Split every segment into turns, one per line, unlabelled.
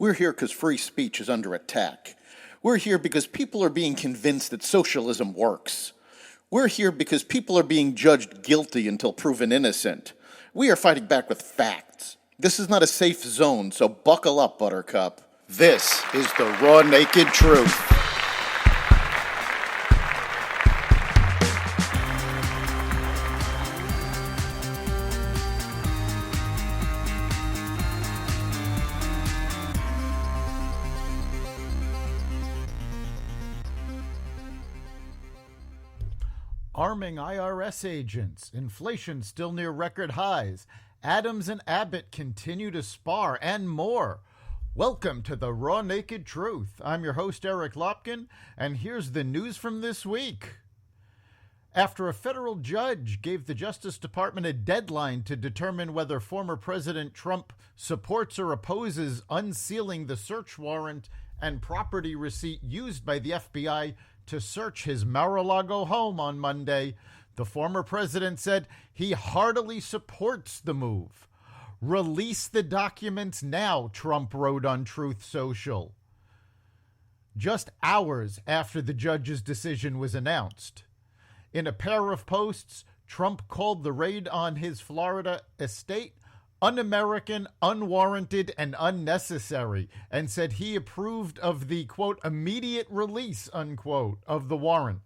We're here because free speech is under attack. We're here because people are being convinced that socialism works. We're here because people are being judged guilty until proven innocent. We are fighting back with facts. This is not a safe zone, so buckle up, Buttercup. This is the raw, naked truth.
Arming IRS agents, inflation still near record highs, Adams and Abbott continue to spar, and more. Welcome to the Raw Naked Truth. I'm your host, Eric Lopkin, and here's the news from this week. After a federal judge gave the Justice Department a deadline to determine whether former President Trump supports or opposes unsealing the search warrant and property receipt used by the FBI to search his Mar-a-Lago home on Monday, the former president said he heartily supports the move. Release the documents now, Trump wrote on Truth Social, just hours after the judge's decision was announced. In a pair of posts, Trump called the raid on his Florida estate un-American, unwarranted, and unnecessary, and said he approved of the, quote, immediate release, unquote, of the warrant.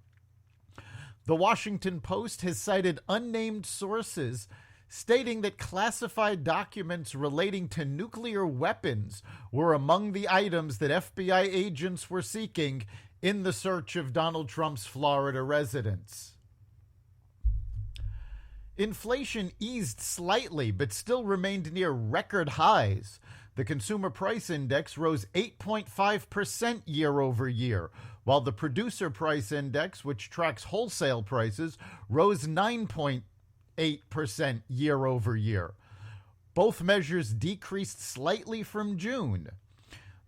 The Washington Post has cited unnamed sources stating that classified documents relating to nuclear weapons were among the items that FBI agents were seeking in the search of Donald Trump's Florida residence. Inflation eased slightly, but still remained near record highs. The Consumer Price Index rose 8.5% year over year, while the Producer Price Index, which tracks wholesale prices, rose 9.8% year over year. Both measures decreased slightly from June.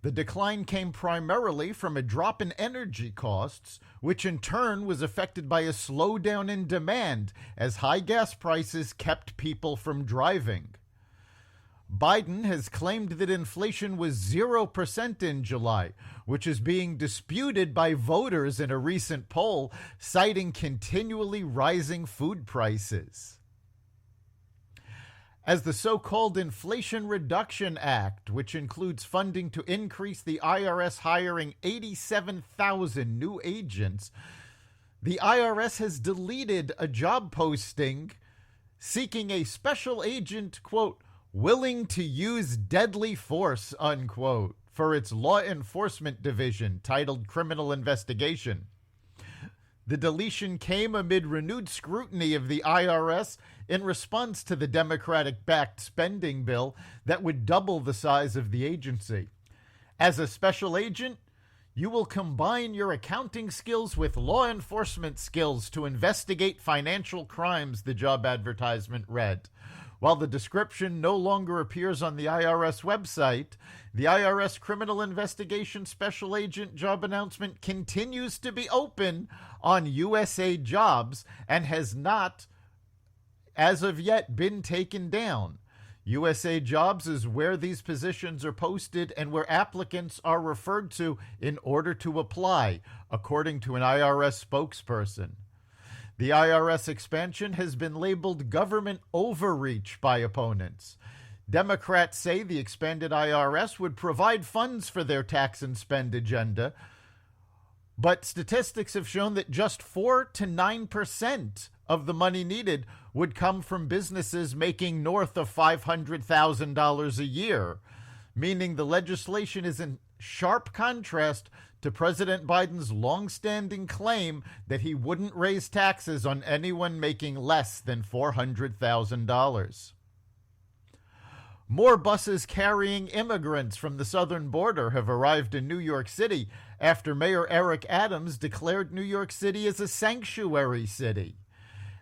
The decline came primarily from a drop in energy costs, which in turn was affected by a slowdown in demand as high gas prices kept people from driving. Biden has claimed that inflation was 0% in July, which is being disputed by voters in a recent poll, citing continually rising food prices. As the so-called Inflation Reduction Act, which includes funding to increase the IRS hiring 87,000 new agents, the IRS has deleted a job posting seeking a special agent, quote, willing to use deadly force, unquote, for its law enforcement division titled Criminal Investigation. The deletion came amid renewed scrutiny of the IRS in response to the Democratic-backed spending bill that would double the size of the agency. As a special agent, you will combine your accounting skills with law enforcement skills to investigate financial crimes, the job advertisement read. While the description no longer appears on the IRS website, the IRS Criminal Investigation Special Agent job announcement continues to be open on USA Jobs and has not, as of yet, been taken down. USA Jobs is where these positions are posted and where applicants are referred to in order to apply, according to an IRS spokesperson. The IRS expansion has been labeled government overreach by opponents. Democrats say the expanded IRS would provide funds for their tax and spend agenda, but statistics have shown that just 4 to 9% of the money needed would come from businesses making north of $500,000 a year, meaning the legislation is in sharp contrast to President Biden's longstanding claim that he wouldn't raise taxes on anyone making less than $400,000. More buses carrying immigrants from the southern border have arrived in New York City after Mayor Eric Adams declared New York City as a sanctuary city.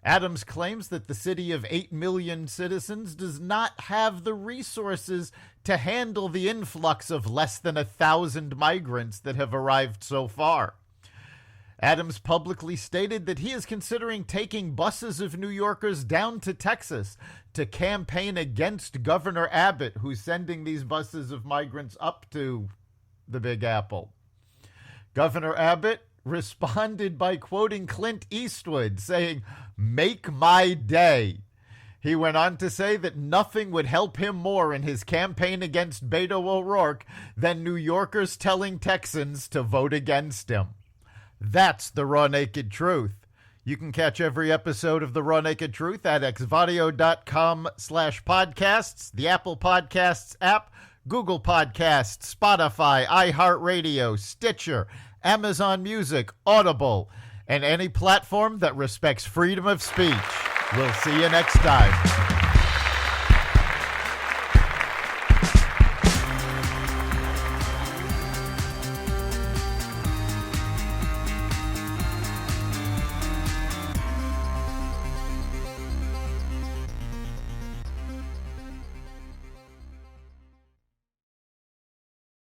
Adams claims that the city of 8 million citizens does not have the resources to handle the influx of less than 1,000 migrants that have arrived so far. Adams publicly stated that he is considering taking buses of New Yorkers down to Texas to campaign against Governor Abbott, who's sending these buses of migrants up to the Big Apple. Governor Abbott responded by quoting Clint Eastwood, saying, "Make my day." He went on to say that nothing would help him more in his campaign against Beto O'Rourke than New Yorkers telling Texans to vote against him. That's the Raw Naked Truth. You can catch every episode of the Raw Naked Truth at xvadio.com/podcasts, the Apple Podcasts app, Google Podcasts, Spotify, iHeartRadio, Stitcher, Amazon Music, Audible, and any platform that respects freedom of speech. We'll see you next time.